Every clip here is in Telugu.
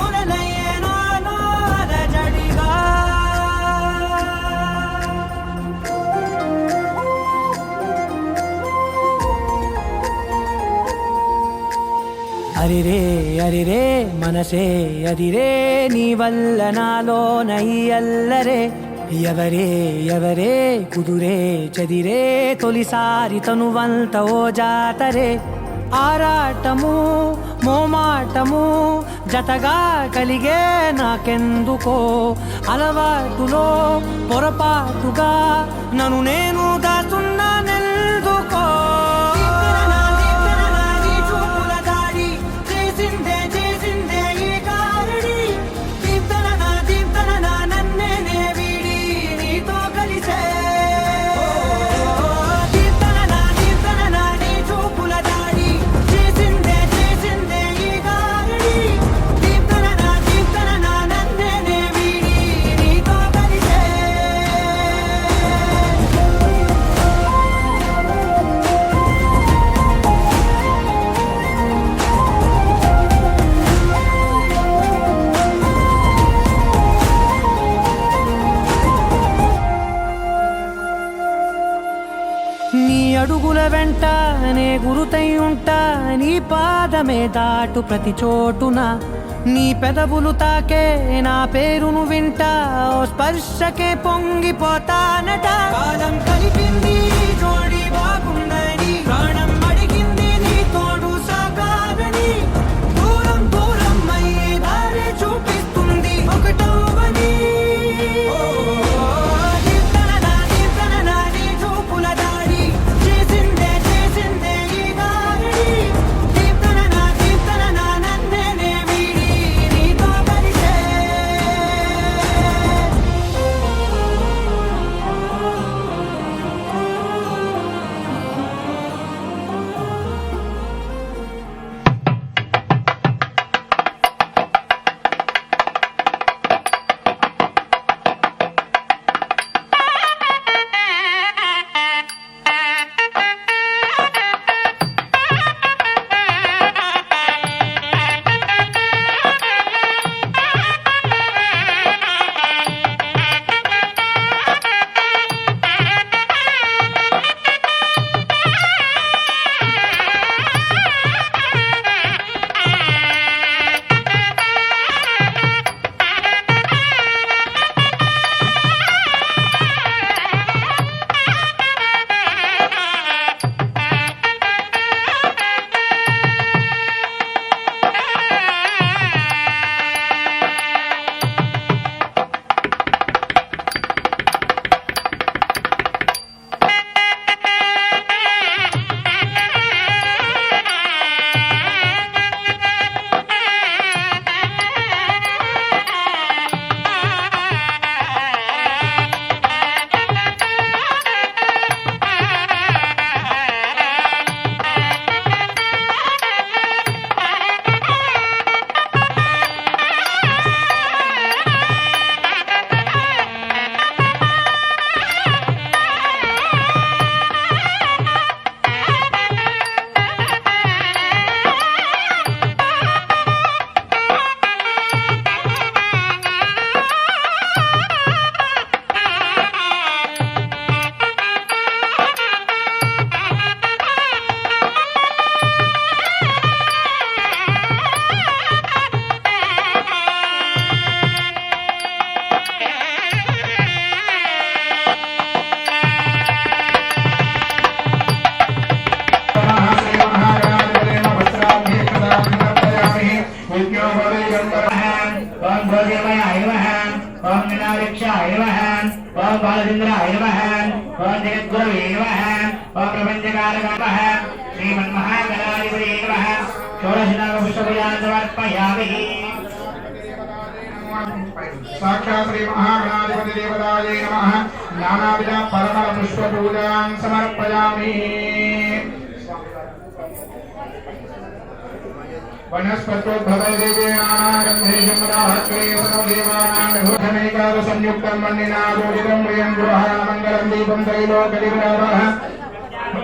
మొదలయ్యేనాలో అలజడిగా. అరిరే అరిరే మనసే అదిరే నీ వల్ల నాలోన ఈ అల్లరే. ఎవరే ఎవరే కుదురే చదిరే తొలిసారి తనువంత ఓ జాతరే. ఆరాటము మోమాటము జతగా కలిగే నాకెందుకో. అలవాటులో పొరపాటుగా నన్ను నేను దాస్తున్నానెందుకో. నీ అడుగుల వెంట నే గురుతై ఉంటా. నీ పాదమే దాటు ప్రతి చోటున. నీ పెదవులు తాకే నా పేరును వింటా. ఓ స్పర్శకే పొంగిపోతానట. కాలం కలిపింది జోడి బాగుందని. ప్రాణం అడిగింది నీ తోడు సాగాలని. దూరం దూరం అయ్యే దారి చూపిస్తుంది ఒకటవని. ओम विनायक्षाय नमः ओम बालचंद्राय नमः ओम जगद्गुरवे नमः ओम प्रपंचकारकाय नमः श्रीमन्महागणाधिपतये नमः षोडशनामपुष्पपूजां समर्पयामि। साक्षात् श्री महागणाधिपति देवताये नमः नानाविध परमल पुष्पपूजां समर्पयामि। वनस्पत्योद्भवैदेवानागन्धेशमुदाहत्रे संयुक्तं मन्निनादोदितं प्रियं गृहामङ्गलं दीपं त्रैलोक्यदिव्यावः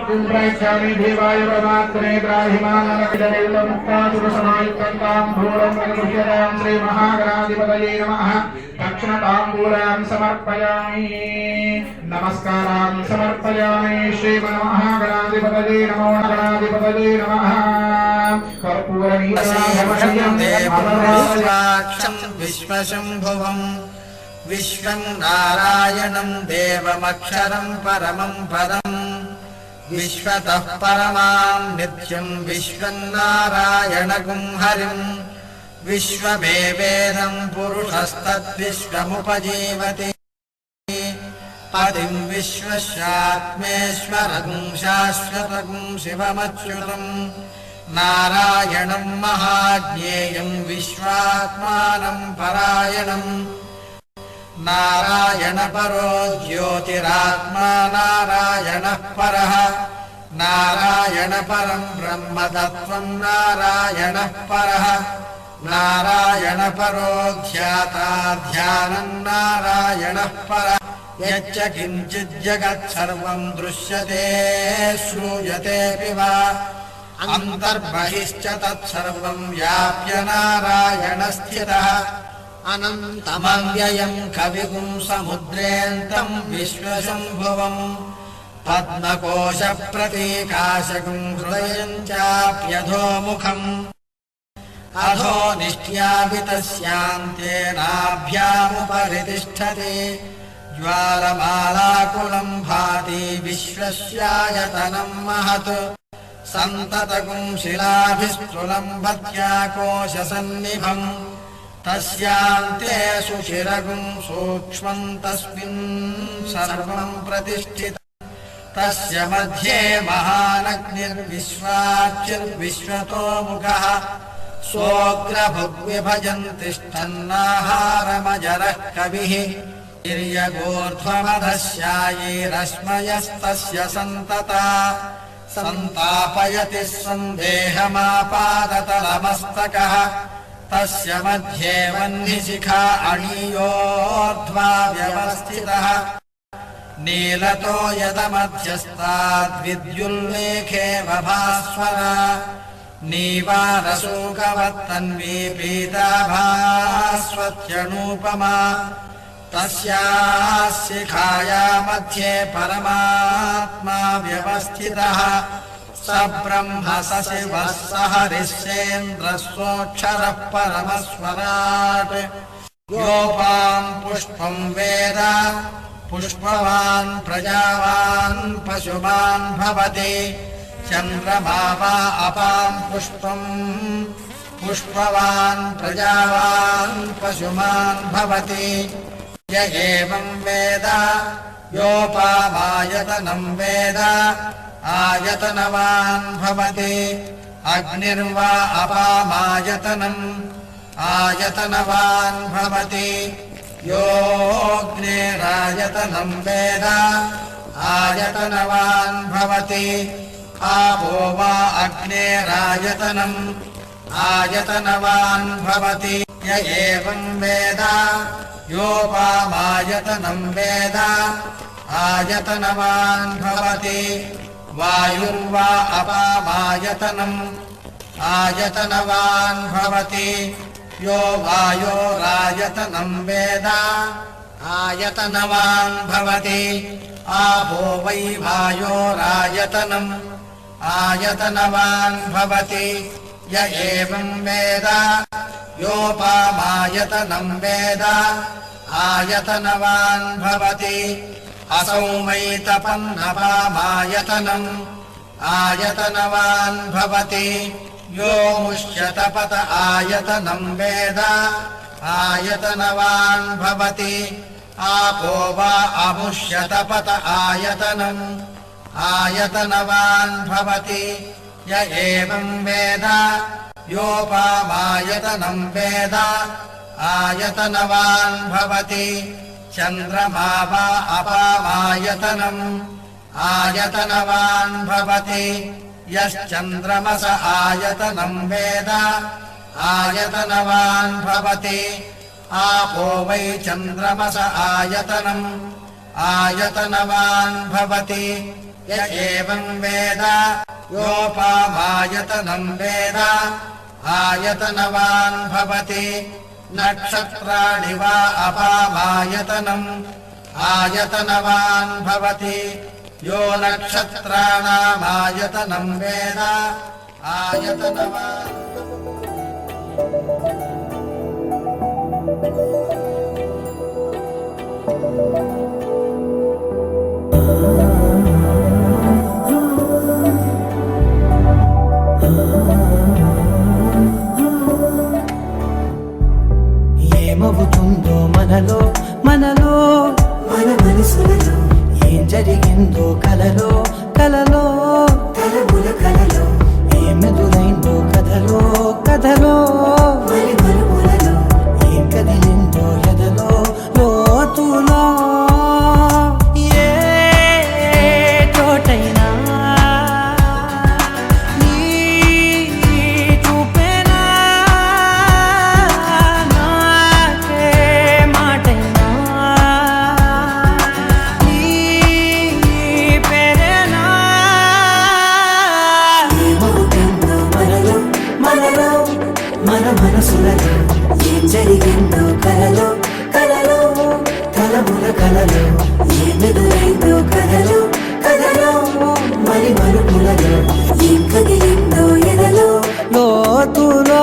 प्रेक्षामि देवाय परमात्मने त्राहिमानरविदरेतमुक्तासुरसमायुक्तां भूरं श्रीमहागणाधिपतये नमः दक्षिणताम्बूलां समर्पयामि नमस्कारान् समर्पयामि श्रीमन्महागणाधिपतये नमो गणाधिपतये नमः कर्पूरनीराजनं विश्वशम्भुवम् विश्वं नारायणं देवमक्षरं परमं पदम् विश्वतः परमां नित्यं विश्वं नारायणगुं हरिम् विश्वमेवेदं पुरुषस्तद्विश्वमुपजीवति पतिं विश्वस्यात्मेश्वरगुं शाश्वतगुं शिवमच्युतम् नारायणं महाज्ञेयं विश्वात्मानं परायणम् नारायणपरो ज्योतिरात्मा नारायणः परः नारायणपरं ब्रह्मतत्त्वं नारायणः परः नारायणपरो ध्याता ध्यानं नारायणः परः यच्च किञ्चित् जगत्सर्वं दृश्यते श्रूयतेऽपि वा अन्तर्बहिश्च तत्सर्वं व्याप्य नारायणस्थितः अनन्तमव्ययं कविगुं समुद्रेऽन्तं विश्वशम्भुवम् पद्मकोशप्रतीकाशकं हृदयं चाप्यधोमुखम् अधो निष्ट्यापि तस्यान्ते नाभ्यामुपरि तिष्ठति ज्वालमालाकुलं भाति विश्वस्यायतनं महत् सन्ततगुं शिलाभिस्तुलं भत्याकोशसन्निभम् तस्यान्ते सुशिरगुं सूक्ष्मं तस्मिन् सर्वं प्रतिष्ठितम् तस्य मध्ये महानग्निर्विश्वाच्युर्विश्वतोमुखः सोऽग्रभुग्विभजन् तिष्ठन्नाहारमजरः कविः तिर्यगोर्ध्वमधस्यायैरश्मयस्तस्य सन्तता सन्तापयति सन्देहमापादतलमस्तकः तस्य मध्ये वह्निशिखा अणीयोर्ध्वा व्यवस्थितः नीलतो यदमध्यस्ताद्विद्युल्लेखेव भास्वरा नीवारशोकवत्तन्वी पीताभास्वत्यनूपमा तस्याः शिखाया मध्ये परमात्मा व्यवस्थितः स ब्रह्म स शिवः स हरिश्चेन्द्रः सोऽक्षरः परमस्वराट् योपां पुष्पं वेद पुष्पवान् प्रजावान् पशुमान् भवति चन्द्रमा वा अपां पुष्पं पुष्पवान् प्रजावान् पशुमान् भवति य एवं वेद योपामायतनं वेद आयतनवान् भवति अग्निर्वा अपामायतनम् आयतनवान् भवति योऽग्निरायतनं वेद आयतनवान् भवति आपो वा अग्नेरायतनम् आयतनवान् भवति य एवं वेद योपामायतनं वेद आयतनवान् भवति वायुर्वा अपामायतनम् आयतनवान् भवति यो वायोरायतनं वेद आयतनवान् भवति आपो वै वायोरायतनम् आयतनवान् भवति य एवं वेद योपामायतनं वेद आयतनवान् भवति असौ मैतपन्नपामायतनम् आयतनवान् भवति यो मुष्यतपत आयतनं वेद आयतनवान् भवति आपो वा अमुष्यतपत आयतनम् आयतनवान् भवति य एवं वेद योपामायतनं वेद आयतनवान् भवति चन्द्रमा वा अपामायतनम् आयतनवान् भवति यश्चन्द्रमस आयतनं वेद आयतनवान् भवति आपो वै चन्द्रमस आयतनम् आयतनवान् भवति य एवं वेद योपामायतनं वेद आयतनवान् भवति नक्षत्राणि वा अपामायतनम् आयतनवान् भवति यो नक्षत्राणामायतनं वेद आयतनवान् ఏమవుతుందో మనలో మనలో మన మనసులలో ఏం జరిగిందో కలలో కలలో తలముల కలలో ఏమెదురైందో కథలో కథలో మరి మలుపులలో ఏం కదిలిందో ఎదలో లోతులో ఏ చోటైనా నీ చూపేనా నాకే మాటైనా నీ పేరేనా ఏమవుతుందో మనలో మనలో మన మనసులలో ఏం జరిగిందో కలలో కలలో కలముల కలలో ఏమెదురైందో కలలో కలలో మరి మలుపులలో ఏం కదిలిందో ఎదలో లోతులో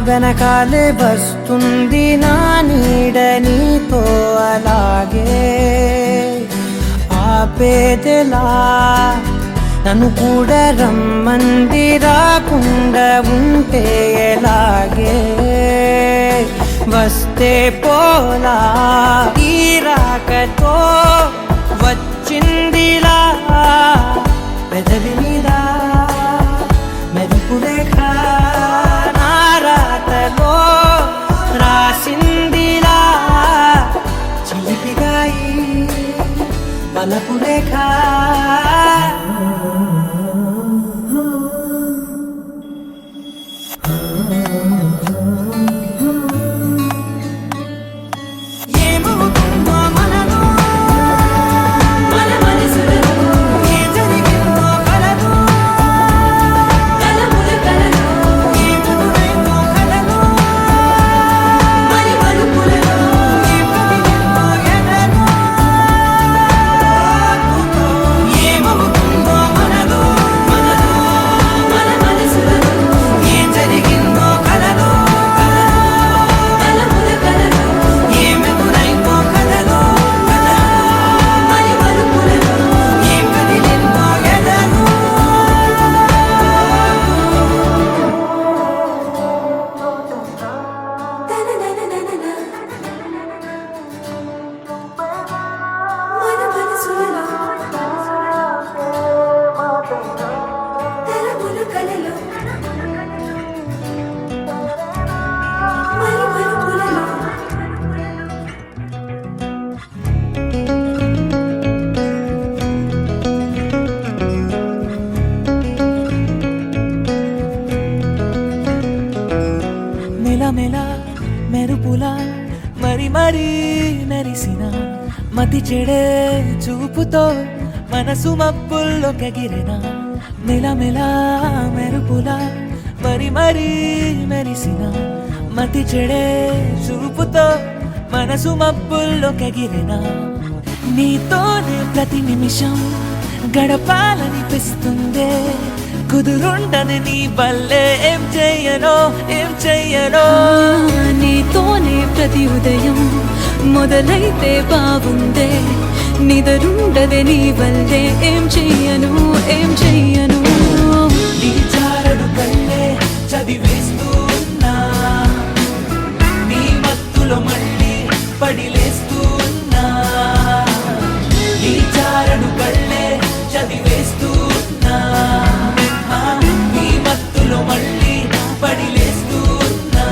వెనకాలే వస్తుంది నా నీడ నీతో అలాగే ఆపేదెలా నన్ను కూడా రమ్మంది రాకుండా ఉంటే ఎలాగే వస్తే పోలా ఈ రాకతో వచ్చిందిలా పెదవి మీద మెరుపు రేఖ రాతలో రాసిందిలా చిలిపిగాయి బలపు రేఖ ఏమవుతుందో మనలో మన మనసులలో ఏం జరిగిందో కలలో కలముల కలలో ఏమెదురైందో కలలో మరి మలుపులలో ఏం కదిలిందో ఎదలో ఏమవుతుందో మనలో మనలో మన మనసులలో ఏం జరిగిందో కలలో కలముల కలలో ఏమెదురైందో కలలో మరి మలుపులలో ఏం కదిలిందో ఎదలో మన మనసులలో తలముల కలలో మరి మలుపులలో మెలమెల మెరుపులా మరి మరి మెరిసిన మతి చెడే చూపుతో మనసు మబ్బుల్లో కగిరిన మెలమెల మెరుపులా మరి మరి మెరిసిన మతి చెడే చూపుతో మనసు మబ్బుల్లో కగిరిన నీతోనే ప్రతి నిమిషం గడపాలనిపిస్తుందే కుదురుండని నీ వల్లే ఏం చెయ్యనో నీతోనే ప్రతి ఉదయం మొదలైతే బాగుందే నిదరుండదే నీ వల్లే ఏం చెయ్యను ఏం చెయ్యను నీ చారడు కళ్ళే చదివేస్తూ ఉన్నా నీ మత్తులో మళ్ళీ పడిలేస్తూ ఉన్నా నీ చారడు కళ్ళే చదివేస్తూ ఉన్నా నీ మత్తులో మళ్ళీ పడిలేస్తూ ఉన్నా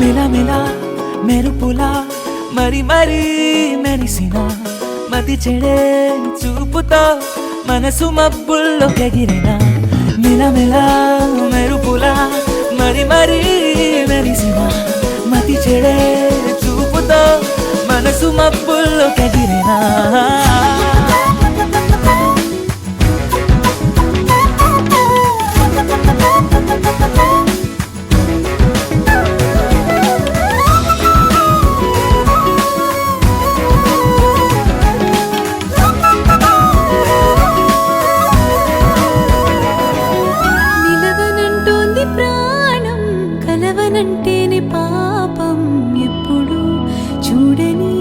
మెలమెలా మెరుపులా మరి మరి మెరిసిన మతి చెడే చూపుతో మనసు మబ్బుల్లో ఎగిరిన మెలమెలా మెరుపులా మరి మరి మెరిసిన మతి చెడే చూపుతో మనసు మబ్బుల్లో ఎగిరిన నిలవనంటోంది ప్రాణం కలవనంటేనే పాపం ఎప్పుడు చూడని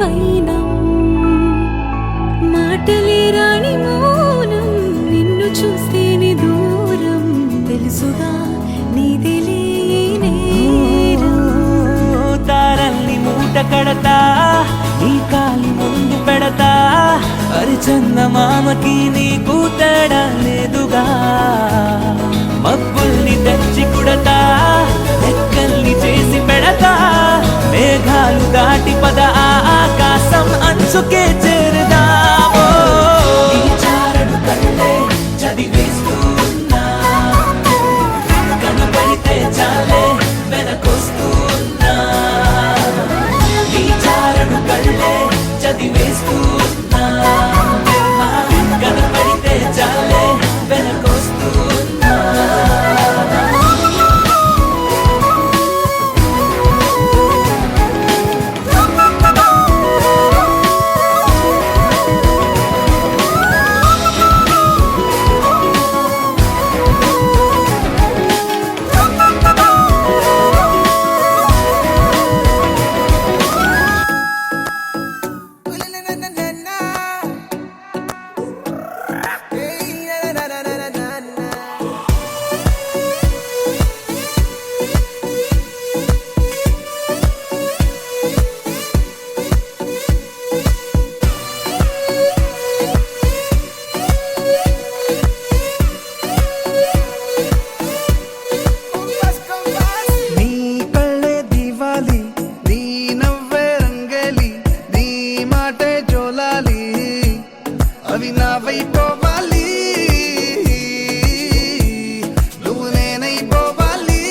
వైనం మాటలే రాని మౌనం నిన్ను చూస్తేనే దూరం తెలుసుగా నీదిలే నేరం తారల్ని మూట కడతా ఈ కాలి ముందు పెడతా చందమామకి నీకు తేడా లేదుగా మబ్బుల్ని తెచ్చి కుడతా లెక్కల్ని చేసి పెడతా మేఘాలు దాటి పద ఆ ఆకాశం అంచుకే చేరుదామో నీ చారడు కళ్ళే చదివేస్తూ ఉన్నా కనబడితే చాలే వెనకొస్తూ ఉన్నా నీ చారడు కళ్ళే చదివేస్తూ ఉన్నా కనబడితే చాలే వెనకొస్తూ ఉన్నా నీ కళ్ళే దివాలి నీ నవ్వే రంగేలి నీ మాటే జోలాలి అవి నా వైపోవాలి నువ్వు నేనైపోవాలి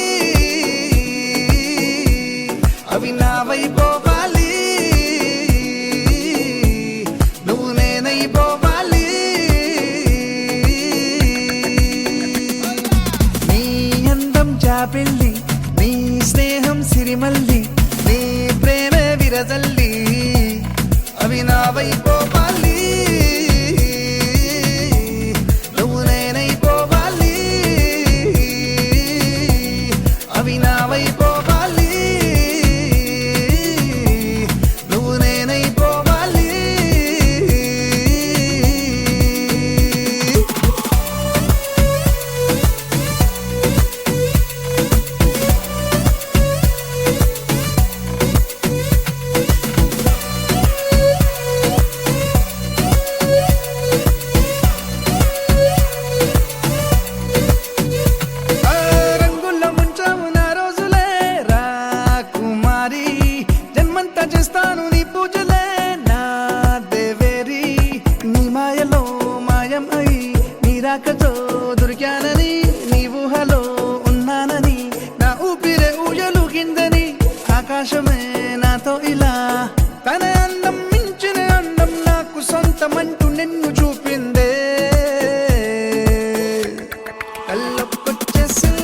అవి నా వైపోవాలి నువ్వు నేనైపోవాలి నీ అందం చాపెళ్ళి నీ స్నేహం సిరిమల్లి నీ ప్రేమే విరజల్లి అవి నా వైపోవాలి నువ్వు నేనైపోవాలి అవి నా వైపోవాలి నువ్వు నేనైపోవాలి ఆ రంగుల్లో ముంచావు నా రోజులే రా కుమారి జన్మంతా చేస్తాను నీ పూజలే నా దేవేరి నీ మాయలో మాయం అయి నీ రాకతో దొరికానని నీ ఊహలో ఉన్నానని నా ఊపిరే ఊయలుగిందని ఆకాశమే నాతో ఇలా తన అందం మించిన అందం నాకు సొంతమంటూ నిన్ను చూపిందే కళ్ళొక్కొచ్చేసింది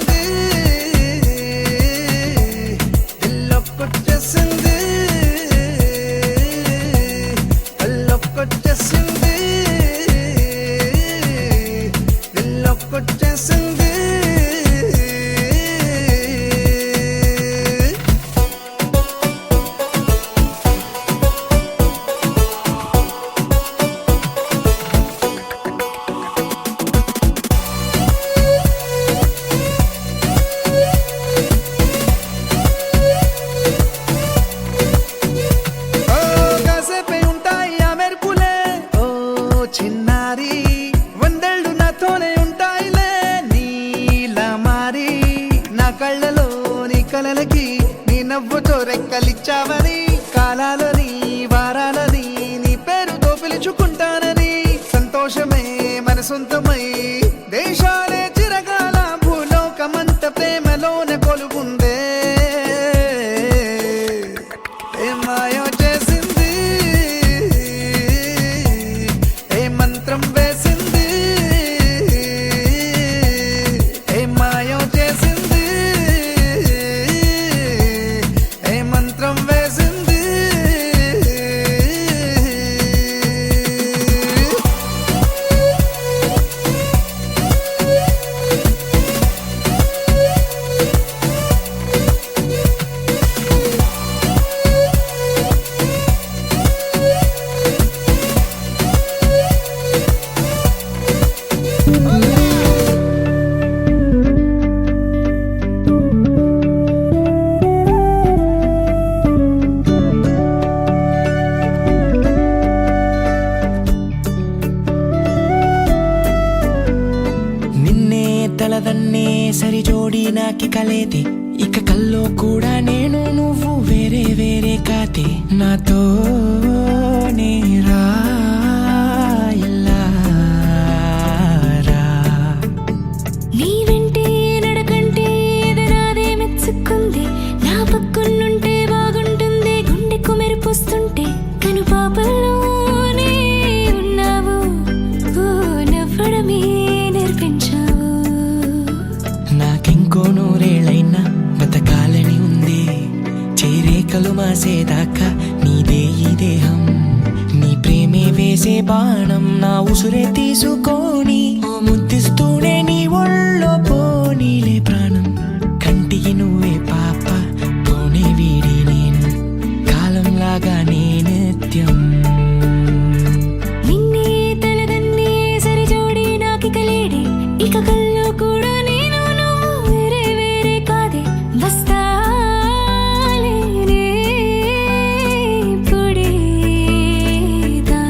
సొంతమై దేశాలే చిరగాల భూలోకమంత ప్రేమలోన కొలుగుందే ఏ మాయో చేసింది ఏ మంత్రం వేసింది ఏ మాయో చేసింది ఏ మంత్రం వేసింది నిన్నే తలదన్నే సరి జోడి నాకి కలేతే ఇక కల్లో కూడా నేను నువ్వు వేరే వేరే కాతే నాతో రా ఇలా రా. నీ వెంటే నడకంటే ఎదరాదే మెచ్చుకుంది నా పక్కనుంటే బాగుంటుంది గుండెకు మెరుపుస్తుంటే కను పాపల్లోనే ఉన్నావు ఓ నవ్వడమే నేర్పించావు నాకింకో నూరేళ్ళైనా బతకాలని ఉంది చేరేకలు మాసేదాకా నీదే ఈ దేహం నీ ప్రేమే వేసే బాణం నా ఉసురే తీసుకొని ఓ ముద్దిస్తూనే నీ ఒళ్ళో పోనీలే ప్రాణం కంటికి నువ్వే పాప పోనే వీడి నేను కాలంలాగా నే నిత్యం నిన్నే తలదన్నే సరి జోడి నాకి కలేడి ఇక కల్లో కూడా నేను నువ్వు వేరే వేరే కాదే వస్తాలేనే పొడేదా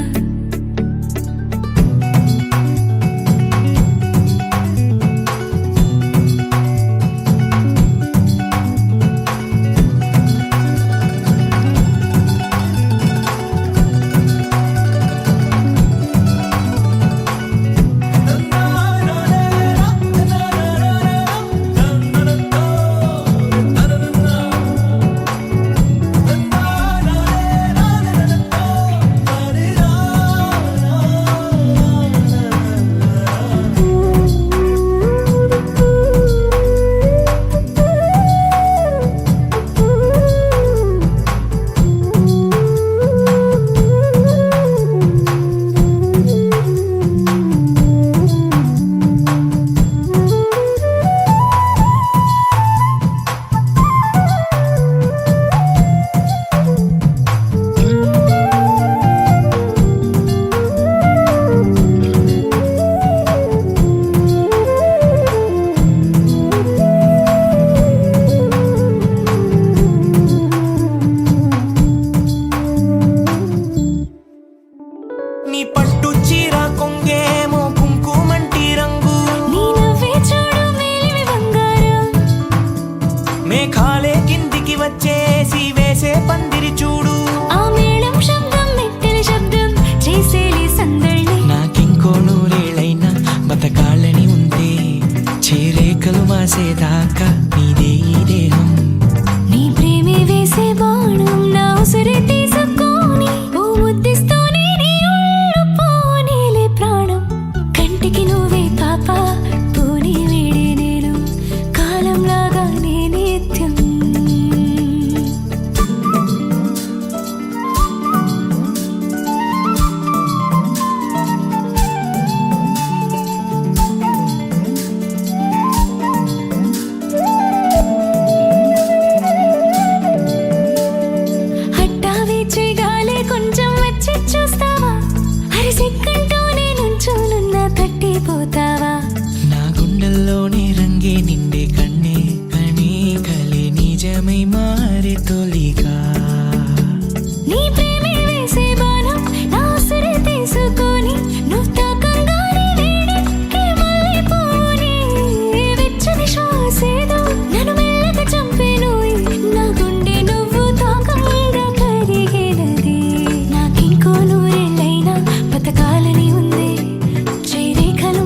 నీ పట్టు చీర కొంగేమో కుంకుమంటి రంగు నీ నవ్వే చూడు మేలిమి బంగారం మేఘాలే కిందికి వచ్చేసి వేసే పందిరి చూడు ఆ మేళం శబ్దం మెట్టెల శబ్దం చేసేలి సందళ్ళి నాకింకో నూరేళ్ళైనా బతకాలని ఉంటే చేరేకలు మాసేదాకా నీదే ఈ దేహం నీ ప్రేమే వేసే బాణం నా ఉసిరి తీసుకొని ఓ ముద్దిస్తూనే నీ ఒళ్ళు పోనీలే ప్రాణం కంటికి నువ్వే పాప పోనీ వీడి నేను కాలంలాగా నే నిత్యం హట్టావే చేయగాలే కొంచెం వచ్చి చూస్తావా అరిసెక్కంటూనే నుంచోనున్న తట్టిపోతావా నా గుండెల్లోనే రంగే నిండే కన్నే కనే కలే నిజమై మారే తొలిగా నీ ప్రేమే వేసే బాణం నా ఉసిరి తీసుకొని నువ్వు తాకంగానే వేడెక్కి మళ్ళీ పోనీ వెచ్చని శ్వాసేదో నన్ను మెల్లగా చంపేను నా గుండె నువ్వు తాకంగా కరిగినది నాకింకో నూరేళ్ళైనా బతకాలని ఉంది చేరేకలు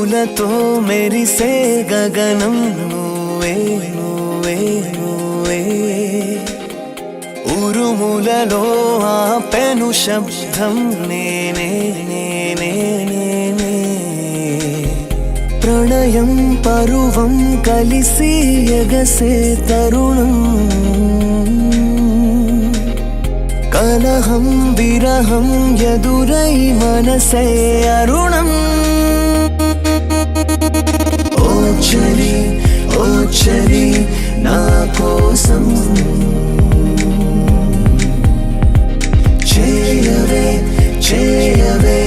మెరుపులతో మెరిసే గగనం నువ్వే నువ్వే నువ్వే ఉరుములలో ఆపెను శబ్దం నేనే నేనే నేనే ప్రణయం పరువం కలిసి ఎగసే తరుణం కలహం విరహం ఎదురై మనసే అరుణం ఓ చలి నా కోసం చేయవే చేయవే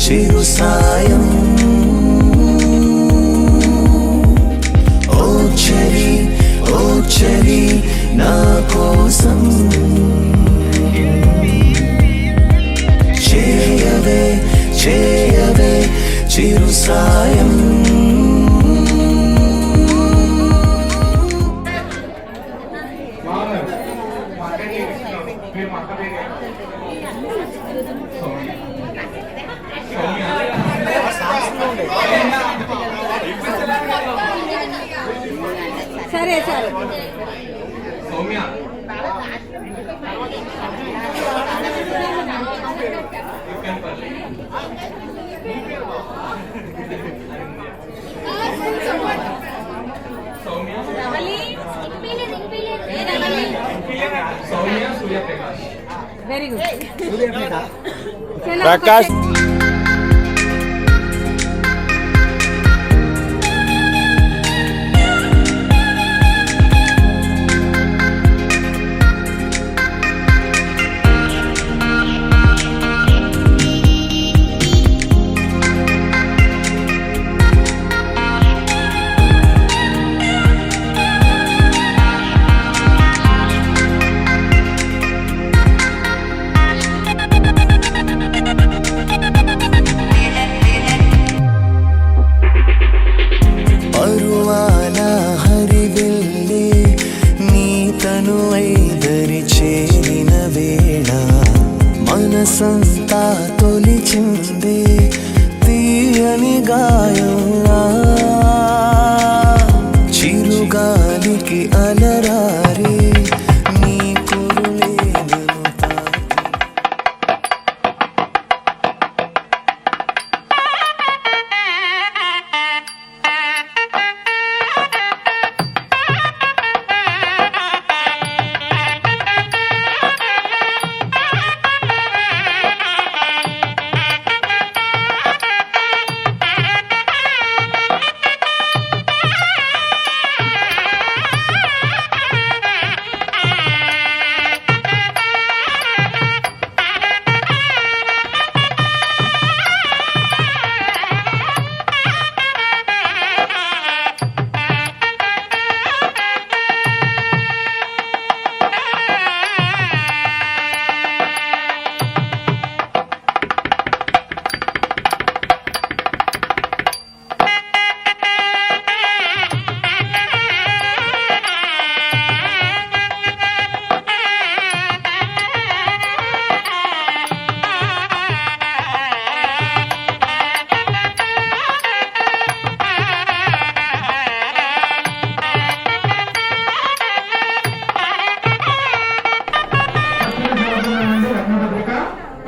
చిరు సాయం ఓ చలి నా కోసం చేయవే చేయవే చిరు సాయం సరే సరే వెరీ గుడ్ ప్రకాష్ పరువాల హరివెల్లి నీ తనువై దరి చేరిన వేళ మనసంతా తొలిచిందే తీయని గాయంలా చిరుగాలికి అలరారే నీ కురులే నన్ను తాకి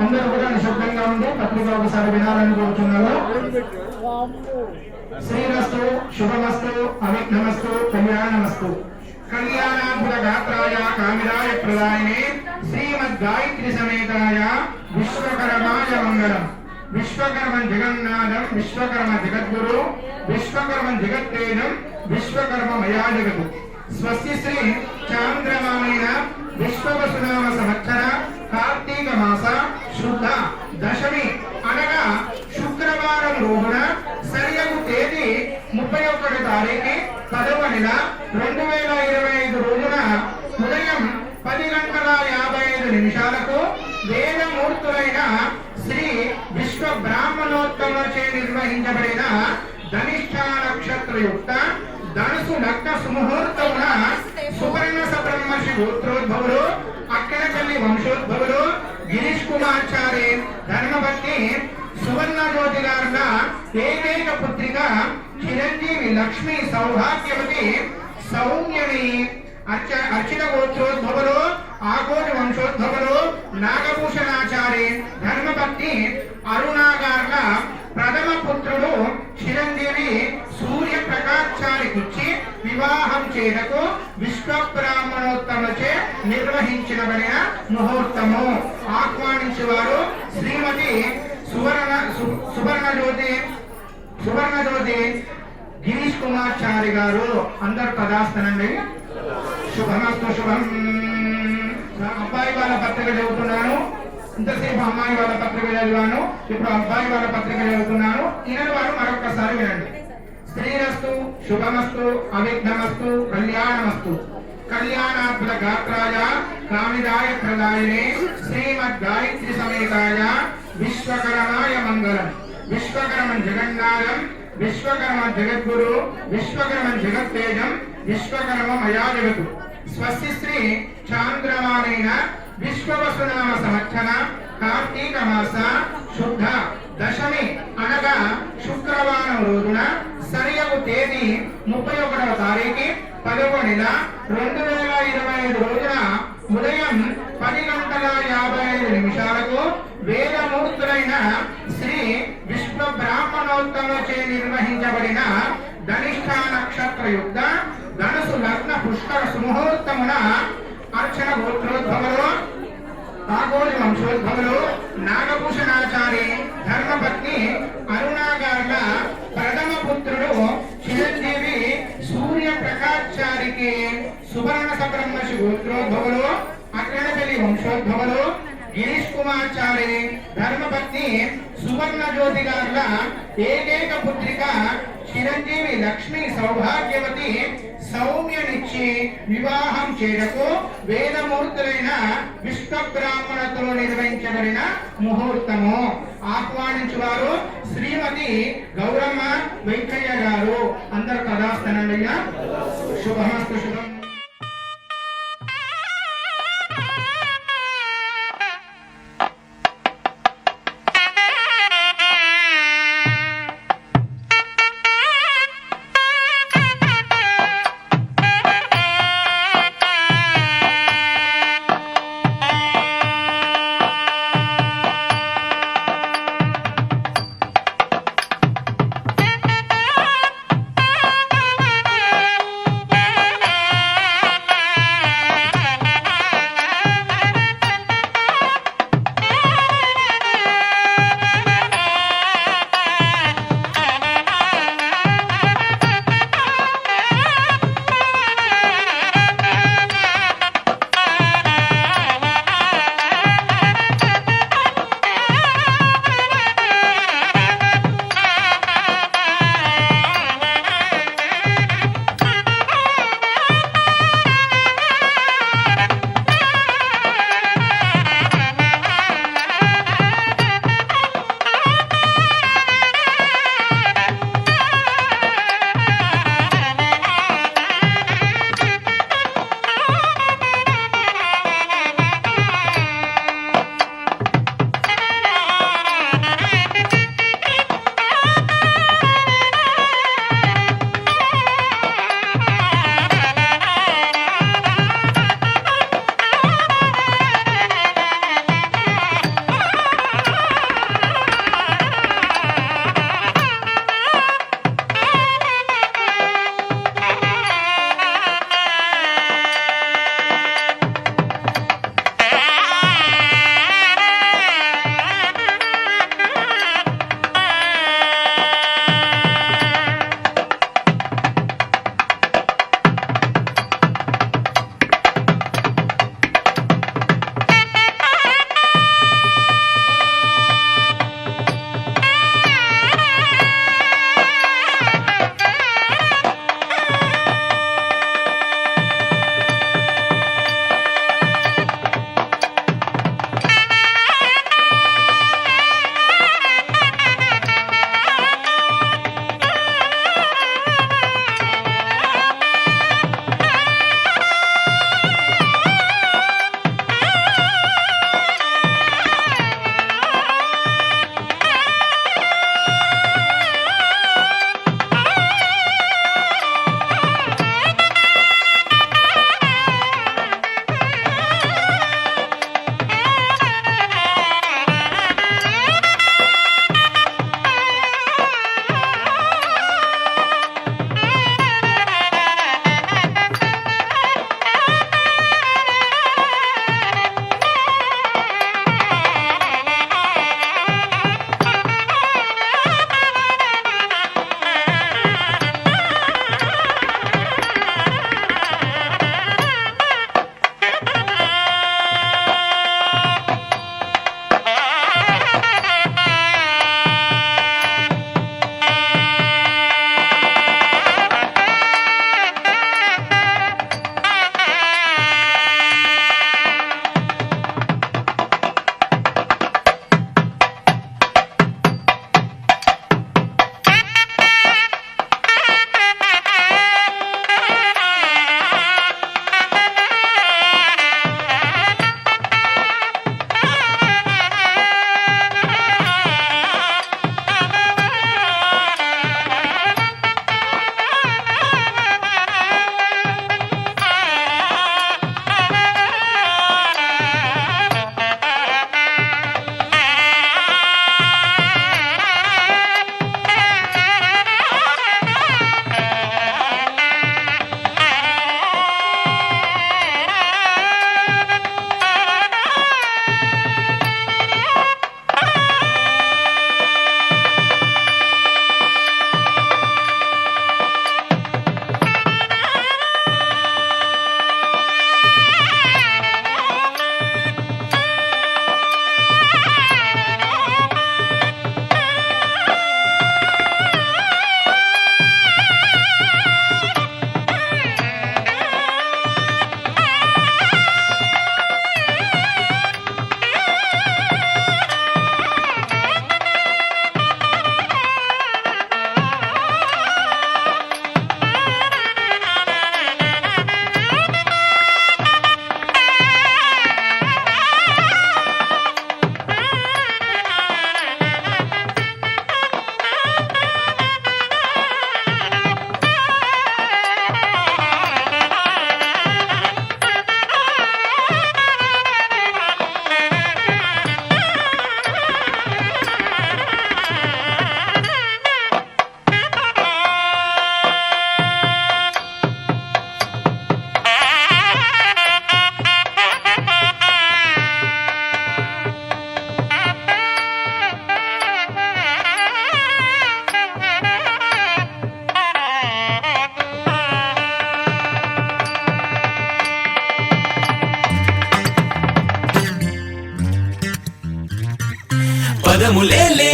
అందరూ కూడా నిశ్శబ్దంగా ఉండి పత్రిక ఒకసారి వినాలని కోరుతున్నారు. శ్రీరస్తు శుభమస్తు అవిఘ్నమస్తు కళ్యాణమస్తు. కళ్యాణాద్భుత గాత్రాయ కామిరాయ ప్రదాయినే శ్రీమద్ గాయత్రి సమేతాయ విశ్వకర్మాయ మంగళం. విశ్వకర్మం జగన్నాథం విశ్వకర్మ జగద్గురు విశ్వకర్మం జగత్తేజం విశ్వకర్మమయా జగతు. స్వస్తి శ్రీ చాంద్రమామైన విశ్వవసునామ సంవత్సర కార్తీక మాస శుద్ధ దశమి అనగా శుక్రవారం రోజున సరియగు తేదీ 31వ తారీఖు 10వ నెల 2025 రోజున ఉదయం 10:55 వేదమూర్తులైన శ్రీ విశ్వ బ్రాహ్మణోత్తములచే నిర్వహించబడిన ధనిష్ఠ నక్షత్రయుక్త ధనుసు లగ్న సుముహూర్తమున సువర్ణ సబ్రహ్మర్షి గోత్రోద్భవులు అక్కడపల్లి వంశోద్భవులు గిరీష్ కుమార్చారి ధర్మపత్ని సువర్ణ జ్యోతి గారుల ఏకైక పుత్రిక చిరంజీవి లక్ష్మి సౌభాగ్యవతి సౌమ్యని అర్చిత గోత్రోద్భవులు ఆకోటి వంశోద్భవులు నాగభూషణాచారి ధర్మపత్ని అరుణాగార్ల ప్రథమ పుత్రుడు చిరంజీవి సూర్యప్రకాశానికిచ్చి వివాహం చేయటకు విశ్వబ్రాహ్మణోత్తమచే నిర్వహించబడిన ముహూర్తము. ఆహ్వానించేవారు శ్రీమతి సువర్ణజ్యోతి గిరీష్ కుమార్ చారి గారు. అందరు కదాస్తానండి. శుభమస్తు శుభం. అబ్బాయి వాళ్ళ పత్రిక చదువుతున్నాను. ఇంతసేపు అమ్మాయి వాళ్ళ పత్రిక చదివాను. ఇప్పుడు అబ్బాయి వాళ్ళ పత్రిక చదువుతున్నాను. ఈనాడు వారు మరొకసారి వినండి. శ్రీరస్తు శుభమస్తు అవిఘ్నమస్తు కళ్యాణమస్తు. కళ్యాణాత్మక గాత్రాయ కామిదాయ ప్రదాయినే శ్రీమద్ గాయత్రి సమేతాయ విశ్వకర్మాయ మంగళం. విశ్వకర్మం జగన్నాథం విశ్వకర్మ జగద్గురు విశ్వకర్మం జగత్తేజం విశ్వకర్మ మయా జగతు. స్వస్తి శ్రీ చాంద్రమానైన విశ్వవసునామ సంవత్సర కార్తీక మాస శుద్ధ దశమి అనగా శుక్రవారం రోజున సరియగు తేదీ 31వ తారీఖు 11 నెల 2025 రోజున ఉదయం 10:55 వేదమూర్తులైన శ్రీ విశ్వ బ్రాహ్మణోత్తమచే నిర్వహించబడిన ధనిష్ఠ నక్షత్రయుక్త ధనుసు లగ్న పుష్కర సుముహూర్తమున అర్చన గోత్రోద్భవులు ఆగోడి వంశోద్భవులు నాగభూషణాచారి ధర్మపత్ని అరుణాగార్ల ప్రథమ పుత్రుడు చిరంజీవి సూర్యప్రకాశారికి సువర్ణ సబ్రహ్మశి గోత్రోద్భవులు అగ్రనపల్లి వంశోద్భవులు గిరీష్ కుమార్ చారి ధర్మపత్ని సువర్ణ జ్యోతి గార్ల ఏకైక పుత్రిక చిరంజీవి లక్ష్మి సౌభాగ్యవతి సౌమ్యనిచ్చి వివాహం చేయటకు వేదమూర్తులైన విశ్వబ్రాహ్మణతో నిర్వహించబడిన ముహూర్తము. ఆహ్వానించువారు శ్రీమతి గౌరమ్మ వెంకయ్య గారు. అందరు కదాస్తానండి. శుభమస్తు శుభం.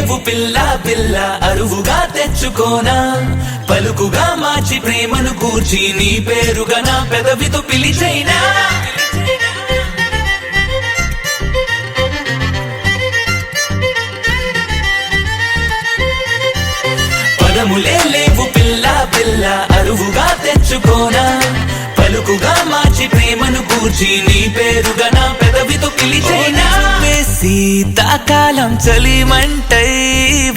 లేవు పిల్ల పిల్ల అరువుగా తెచ్చుకోనా పలుకుగా మార్చి ప్రేమను కూర్చి నీ పేరుగా నా పెదవితో పిలిచైనా పదములే లేవు పిల్ల పిల్ల అరువుగా తెచ్చుకోనా పలుకుగా మార్చి ప్రేమను కూర్చి నీ పేరుగా నా పెదవితో పిలిచైనా శీతాకాలం చలిమంటై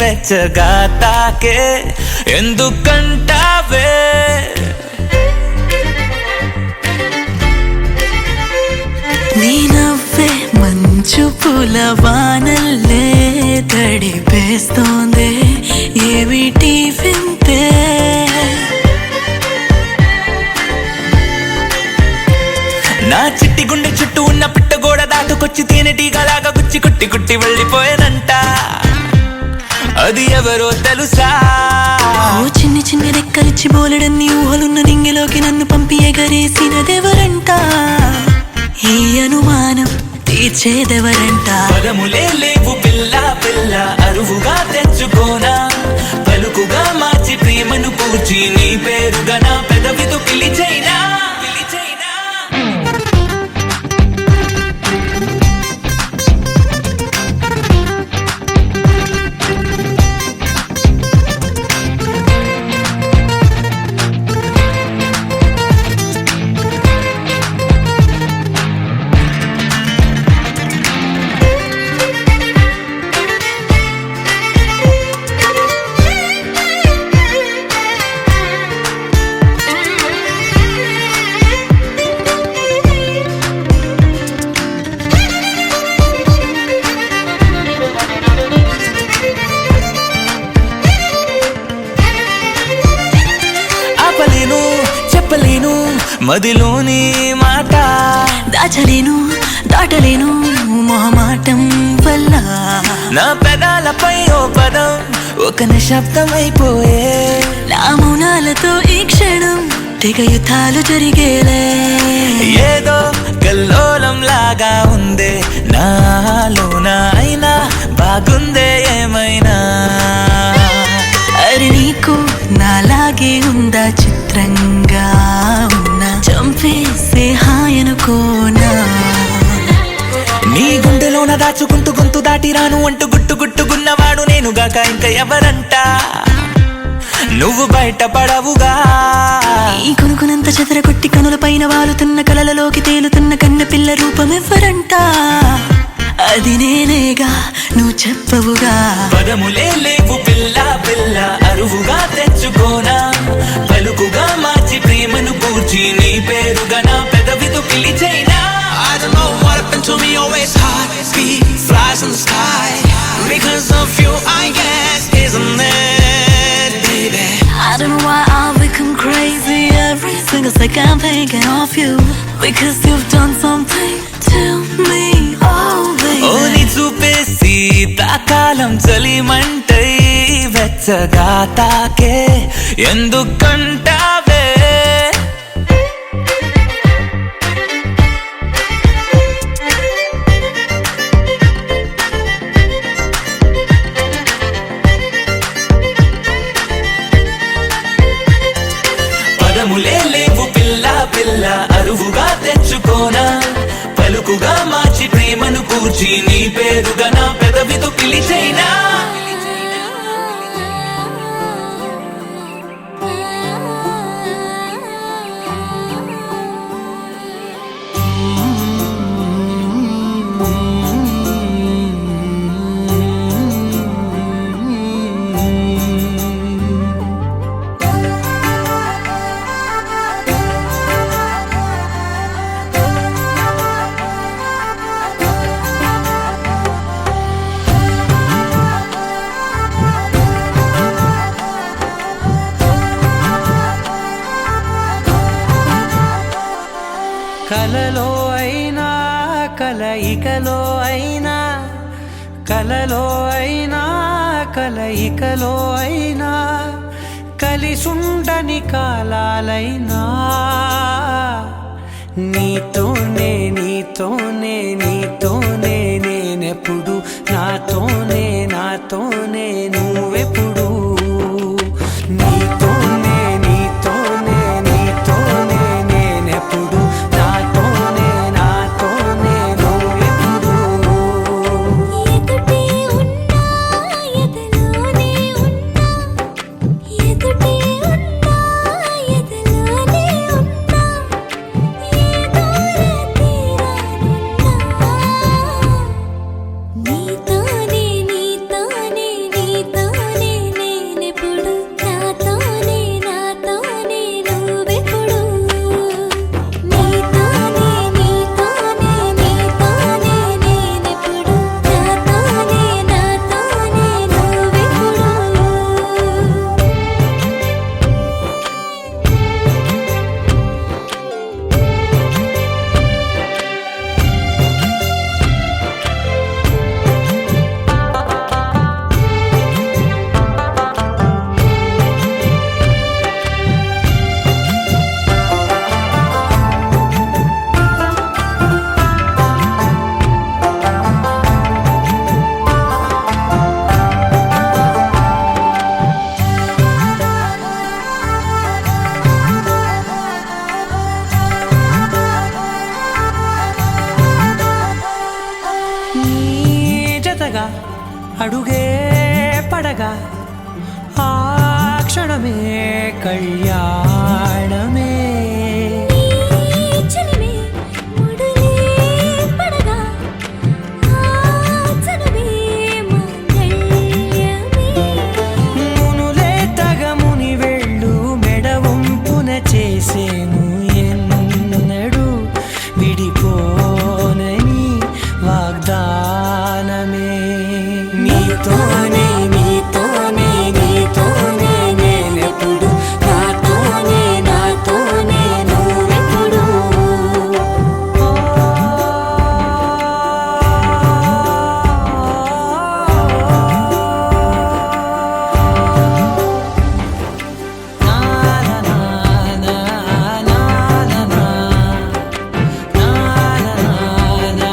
వెచ్చగా తాకే ఎందుకంటావే నీ నవ్వే మంచు పూల వానల్లే తడిపేస్తోంది ఏమిటి వింతే నా చిట్టి గుండె చుట్టూ ఉన్న పిట్టగోడ దాటుకొచ్చి తేనెటీగలాగా గుచ్చి కుట్టి కుట్టి వెళ్ళిపోయానంట అది ఎవరో తెలుసా ఓ చిన్ని చిన్ని రెక్కలిచ్చి బోలెడన్ని ఊహలున్న నింగిలోకి నన్ను పంపి ఎగరేసినదెవరంట ఈ అనుమానం తీర్చేదెవరంట పదములే లేవు పిల్ల పిల్ల అరువుగా తెచ్చుకోనా పలుకుగా మార్చి ప్రేమను కూర్చి నీ పేరుగా నా పెదవితో పిలిచైనా చెప్పలేను మదిలోని మాట దాచలేను దాటలేను మొహమాటం వల్ల నా పెదాలపై ఓ పదం ఒక నిశ్శబ్దమైపోయే నా మౌనాలతో ఈ క్షణం తెగ యుద్ధాలు జరిగేలే ఏదో కల్లోలం లాగా ఉందే నాలోన అయినా బాగుందే ఏమైనా అరి నీకు నాలాగే ఉందా చిత్రంగా ఉన్నా చంపేసే హాయనుకోనా నీ గుండెలోన దాచుకుంటూ గొంతు దాటి రాను అంటూ గుట్టు గుట్టుగున్నవాడు నేనుగాక ఇంకా ఎవరంట నువ్వు బయట పడవుగా ఈ కొనుకునంత చెదరగొట్టి కనుల పైన వాలుతున్న కలలలోకి తేలుతున్న కన్న పిల్ల రూపం ఎవరంట అది నేనేగా నువ్వు చెప్పవుగా పదములే లేవు పిల్ల పిల్ల అరువుగా తెచ్చుకోనా పలుకుగా మార్చి ప్రేమను కూర్చి నీ పేరుగా నా పెదవితో పిలిచైనా I don't know what happened to me, always heartbeat flies in the sky. Because of you, I guess, isn't it, baby? I don't know why I've become crazy every single second I'm thinking of you because you've done something to me, oh baby. ఓ నీ చూపే శీతాకాలం చలిమంటై వెచ్చగా తాకే ఎందుకంటావే పదములే లేవు పిల్ల పిల్ల అరువుగా తెచ్చుకోనా పలుకుగా మార్చి ప్రేమను కూర్చి నీ పేరుగా నా పెదవితో పిలిచైనా కలలో అయినా కలయికలో అయినా కలలో అయినా కలయికలో అయినా కలిసుండని కాలాలైనా నీతోనే నీతోనే నీతోనే నేనెప్పుడు నాతోనే నాతోనే నాతోనే నువ్వెప్పుడు నీతోనే నీతోనే నీతోనే నేనెప్పుడు నాతోనే నాతోనే నువ్వెప్పుడు ఎదుటే ఉన్నా ఎదలోనే ఉన్నా ఎదుటే ఉన్నా ఎదలోనే ఉన్నా ఏ దూర తీరానున్నా నీతోనే నీతోనే నీతోనే నేనెప్పుడు నాతోనే నాతోనే నువ్వెప్పుడు నీతోనే నీతోనే నీతోనే నేనెప్పుడు నాతోనే నాతోనే నువ్వెప్పుడు నీ జతగా అడుగే పడగా ఆ క్షణమే కళ్యాణమే చలిమే ముడులే పడగా ఆచనమే మంగళ్యమే మునులే తగముని వెళ్ళు మెడవంపున చేసేను ఎన్నడు విడిపోనని వాగ్దానమే నీతోనే నీతోనే నీతోనే నేనెప్పుడు నాతోనే నాతోనే నువ్వెప్పుడు నా నా నా నా నా నా నా నా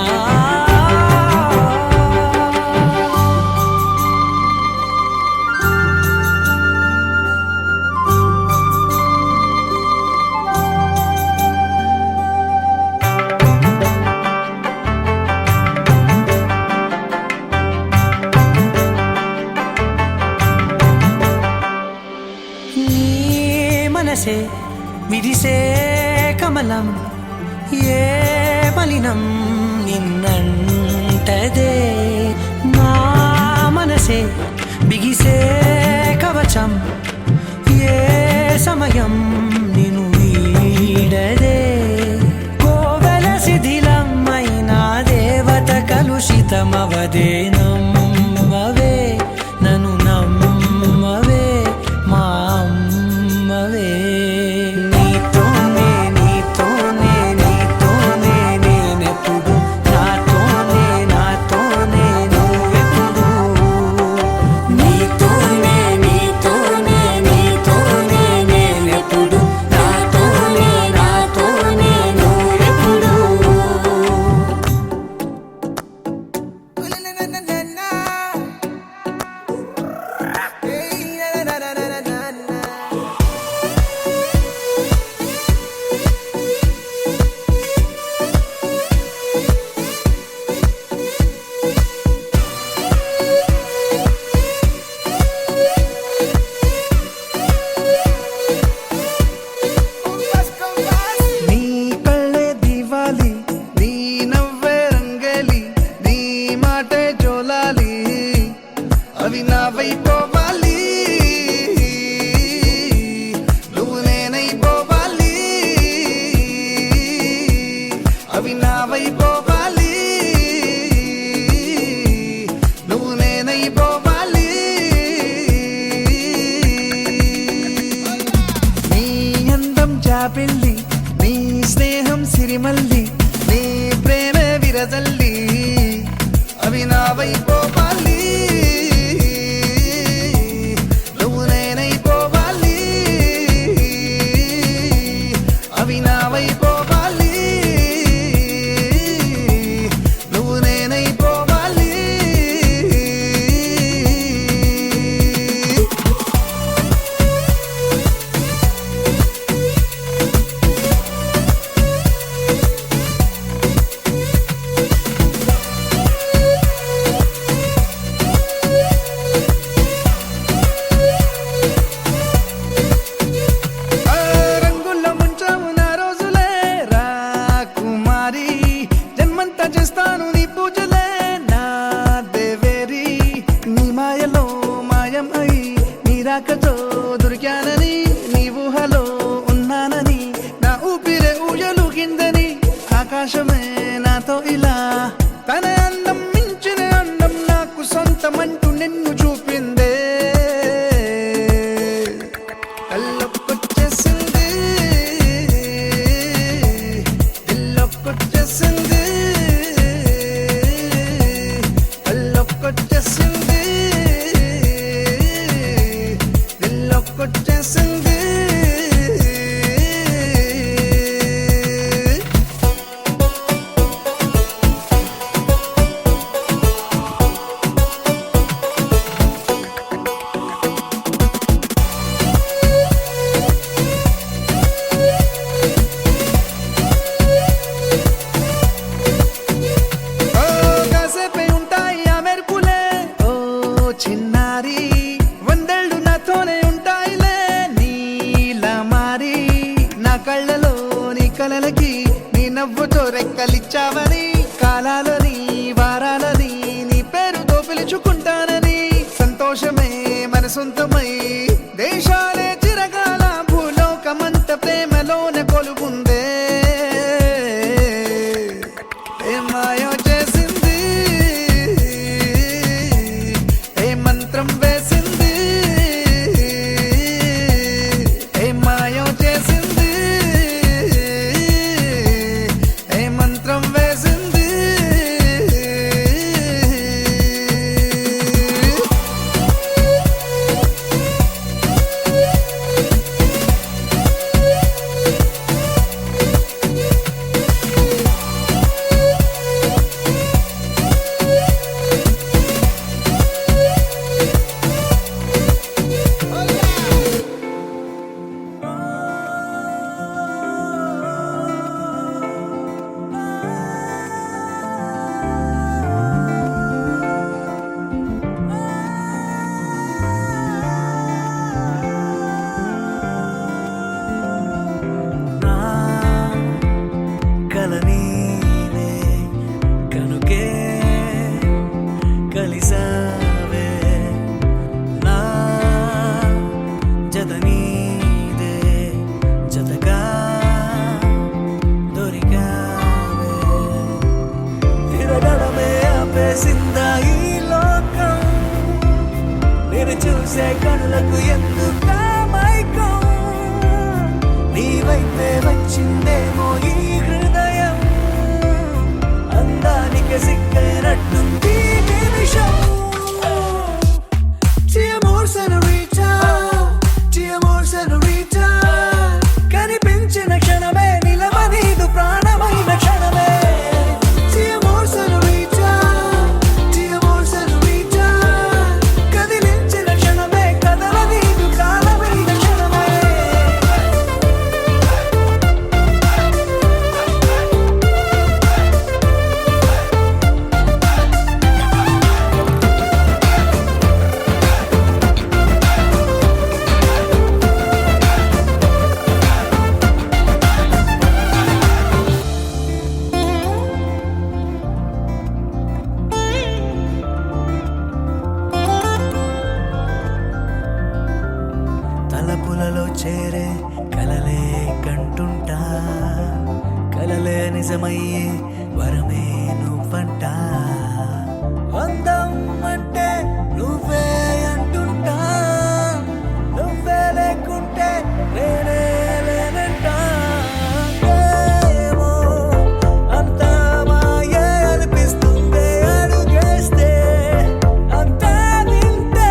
నీ మనసే విరిసే కమలం ఏ మలినం నిన్నంటదే నా మనసే బిగిసే కవచం ఏ సమయం నిన్ను వీడదే కోవెల శిథిలమైన దేవత కలుషితమవదే నమ్మవే నన్ను నమ్మవే మా అమ్మవే నీతోనే నీతోనే నీతోనే నేనెప్పుడు నాతోనే నాతోనే నువ్వెప్పుడు నీతోనే నీతోనే నీతోనే నేనెప్పుడు నాతోనే నాతోనే నువ్వెప్పుడు నీ కళ్ళే దివాలి నీ నవ్వే రంగేలి నీ మాటే జోలాలి అవి నా వైపోవాలి నువ్వు నేనైపోవాలి అవి నా వైపోవాలి నువ్వు నేనైపోవాలి నీ అందం జాబిల్లి నీ స్నేహం సిరిమల్లి నీ ప్రేమ విరజల్లి అవి నా వైపోవాలి నువ్వు నేనైపోవాలి అవి నా వైపోవాలి నువ్వు నేనైపోవాలి నవ్వుతో రెక్కలిచ్చావని, కాలాలని వారాలని నీ పేరుతో పిలుచుకుంటానని, సంతోషమే మన సొంతమై దేశాలే చిరకాల భూలోకమంత ప్రేమలోన కొలువుందే. ఏ మాయో చేసింది, ఏ మంత్రం వేసింది, ఏ మాయో చేసింది, ఏ మంత్రం వేసింది. కలనీనే కనుకే కలిసావే నా జతనీదే జతగా దొరికావే తిరగడమే ఆపేసిందా ఈ లోకం నేను చూసే కనులకు ఎందుకా మైకం నీ వైపే వచ్చిందేమో ఈ హృదయం అందానికి సిక్కైనట్టుంది నిమిషం. Amor senorita, amor senorita, కనిపించిన క్షణమే నిలవనీదు ప్రాణమైన క్షణమే. Amor senorita, amor senorita, కదిలించిన క్షణమే కదలనీదు కాలమైన క్షణమే. తలపులలో చేరే కలలే కంటుంటా కలలే నిజమయ్యే వరమే నువ్వంట అందం అంటే నువ్వే అంటుంటా నువ్వే లేకుంటే నేనే లేనంట ఏమో అంతా మాయే అనిపిస్తుంది అడుగేస్తే అంతా నింటే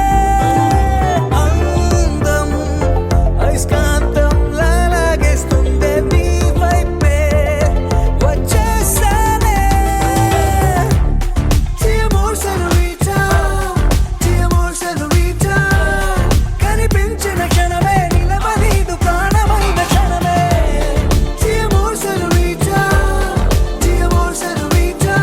అందం ఐస్కాంతం లాగేస్తుంది నీ వైపే వచ్చేసానే. Amor senorita, amor senorita, కనిపించిన క్షణమే నిలవనీదు ప్రాణమైన క్షణమే. Amor senorita, amor senorita,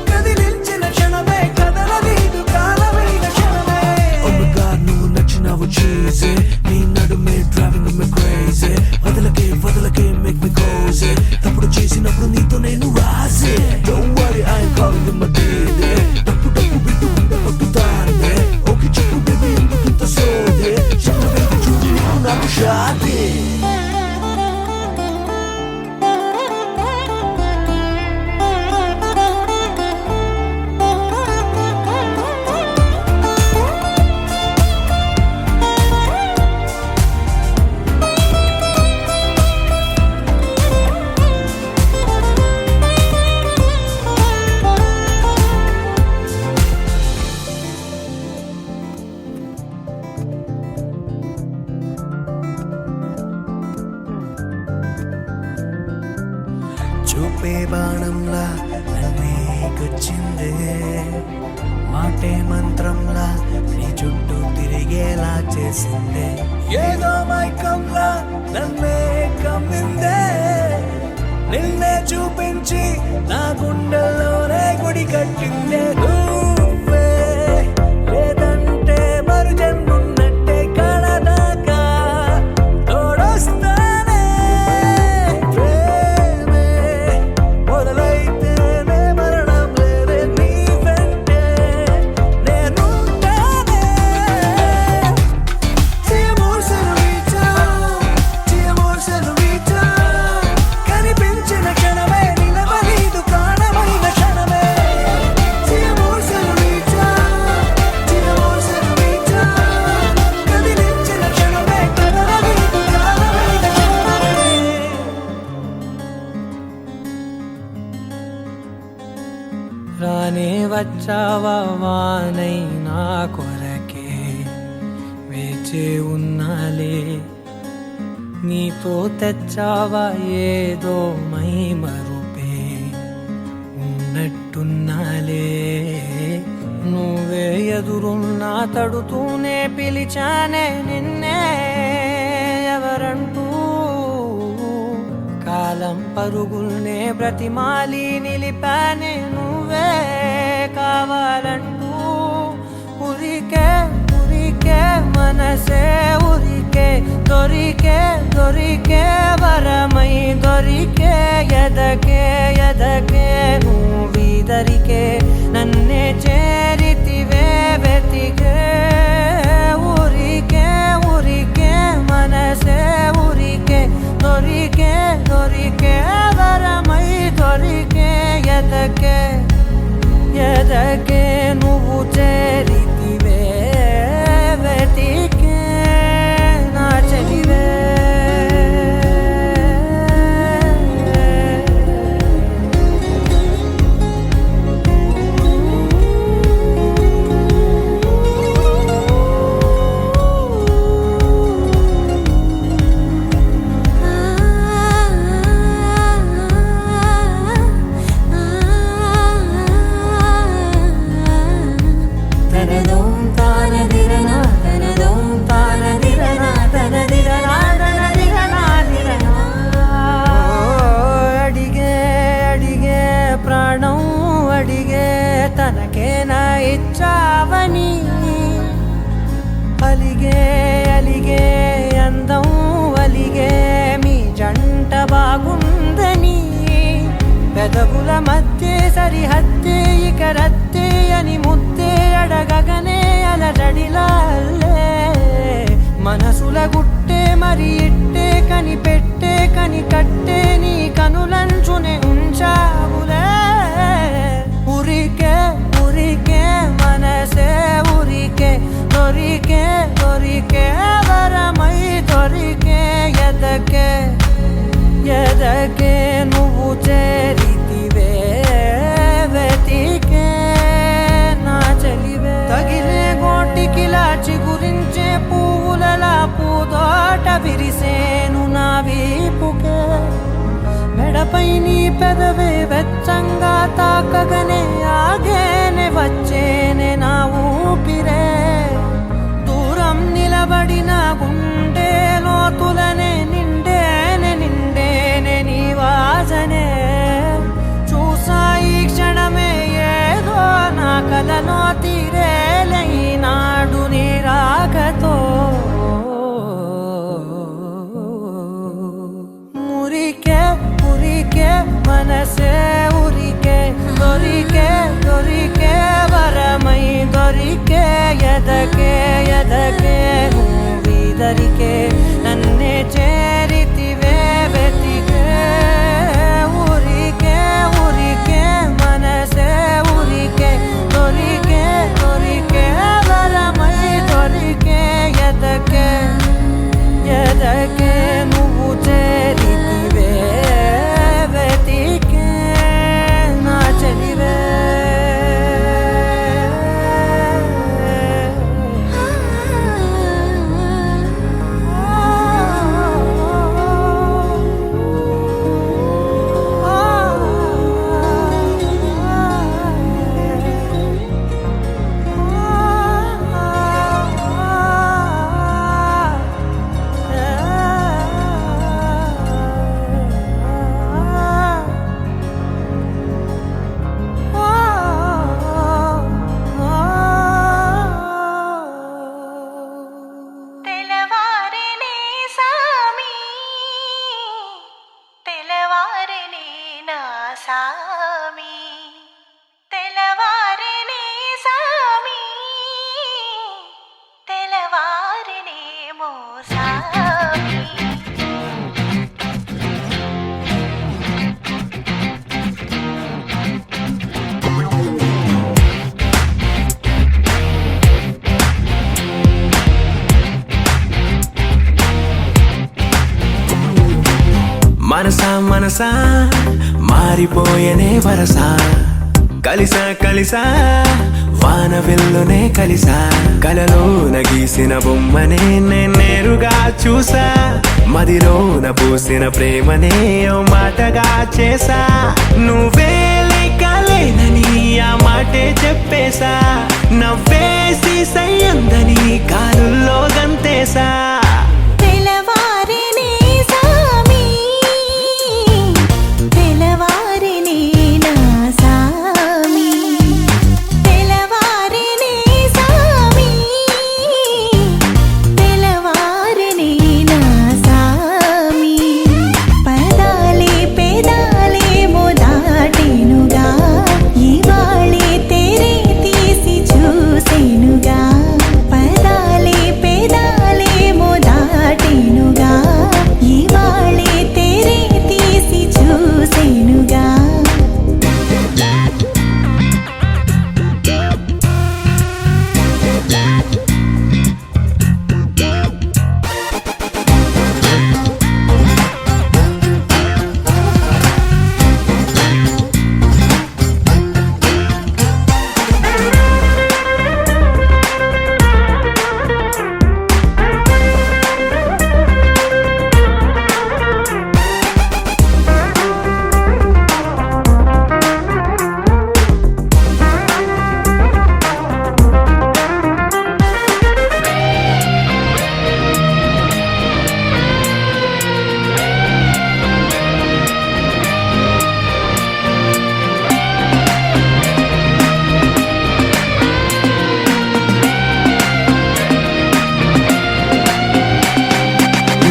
కదిలించిన క్షణమే కదలనీదు కాలమైన క్షణమే. Oh my God, నువ్వు నచ్చినావు cheesy, నీ నడుమే driving me crazy, వదలకే వదలకే make me cozy, తప్పుడు చేసినప్పుడు నీతో నేను రాజే. Don't worry, I ain't calling you my baby, డప్పు డప్పు బిట్టు ఉండే కొట్టుతానే. ఓకే చెప్పు baby ఎందుకు ఇంత సోదే, చెప్పు baby చూడు నీకు నాకు షాదే. చూపే బాణంలా నన్నేకొచ్చిందే మాటే మంత్రంలా నీ చుట్టూ తిరిగేలా చేసిందే ఏదో మైకంలా నన్నే కమ్మిందే నిన్నే చూపించి నా గుండెల్లోనే గుడి కట్టిందే నువ్వే లేదంటే మరు జన్మున్నట్టే కళదాకా తోడొస్తానే ప్రేమే వచ్చావా వానై నా కొరకే వేచే ఉన్నాలే నీతో తెచ్చావా ఏదో మై మరుపే ఉన్నట్టున్నాలే నువ్వే ఎదురున్నా తడుతూనే పిలిచానే నిన్నే ఎవరంటూ కాలం పరుగుల్నే బ్రతిమాలి నిలిపానే నువ్వే కావాలంటూ ఉరికే ఉరికే మనసే ఉరికే దొరికే దొరికే వరమై దొరికే ఎదకే ఎదకే నువ్విదరికే నన్నే చేరితివే వెతికే ఊరికే ఊరికే మనసే ఊరికే దొరికే దొరికే వరమై దొరికే ఎదకే ఎదకే నువ్వు చేరితివే వెతికే నా చెలివే తనకేనా ఇచ్చావని అలిగే అలిగే అందం అలిగే మీ జంట బాగుందని పెదవుల మధ్య సరిహద్దే ఇక రద్దే అని ముద్దే అడగగనే అలజడిలాల్లే మనసుల గుట్టే మరి ఇట్టే కనిపెట్టే కని కట్టే నీ కనులంచునే ఉంచావులే ఉరికే ఉరికే మనసే ఉరికే దొరికే దొరికే వరమై దొరికే ఎదకే ఎదకే నువ్వు చేరితివే వెతికే నా చెలివే తగిలే గోటికిలా చిగురించే పువ్వులలా పూదోట విరిసేను నా వీపుకే మెడపై నీ పెదవే వెచ్చంగా తాకగనే ఆగేనే వచ్చేనే నా ఊపిరే దూరం నిలబడిన గుండె లోతులనే నిండేనే నిండేనే నీ వాసనే చూసా ఈ క్షణమే ఏదో నా కలలో తీరేలే నాడు నీ రాకతో మురికే ఉరికే మనసే ఉరికే దొరికే దొరికే వరమై దొరికే ఎదకే ఎదకే నువ్విదరికే నన్నే చేరితివే వెతికే ఊరికే ఊరికే మనసే ఊరికే దొరికే దొరికే వరమై దొరికే ఎదకే ఎదకే నువ్వు చేరితివే వెతికే నా చెలివే మనసా మనసా మారిపోయేనే వరసా కలిసా కలిసా వాన వెల్లునే కలిసా కలలోన గీసిన బొమ్మనే నేరుగా చూసా మదిలోన పూసిన ప్రేమనే ఓ మాటగా చేసా నువ్వే లేకలేనని ఆ మాటే చెప్పేశా నవ్వేసి సయ్యందని కారుల్లో గంతేసా తెలవారిని సామి తెలవారిని నా సామి తెలవారిని సామి తెలవారిని నా సామి పదాలే పెదాలే మోదాటినుగా ఇవాళే తెరే తీసి చూసేనుగా పదాలే పెదాలే మోదాటినుగా ఇవాళే తెరే తీసి చూసేనుగా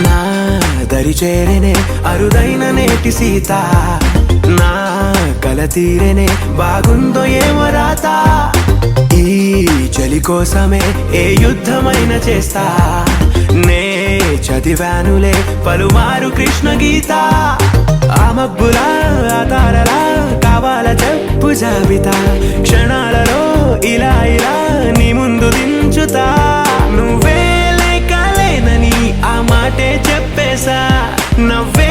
నా దరి చేరనే అరుదైన నేటి సీత నా కల తీరనే బాగుందో ఏమో రాత ఈ చలి కోసమే ఏ యుద్ధమైన చేస్తా నే చదివానులే పలుమారు కృష్ణ గీత ఆ మబ్బులా ఆ తారలా కావాల చెప్పు జాబితా క్షణాలలో ఇలా ఇలా నీ ముందు దించుతా నువ్వే లేకలేనని ఆ మాటే చెప్పేశా నవ్వే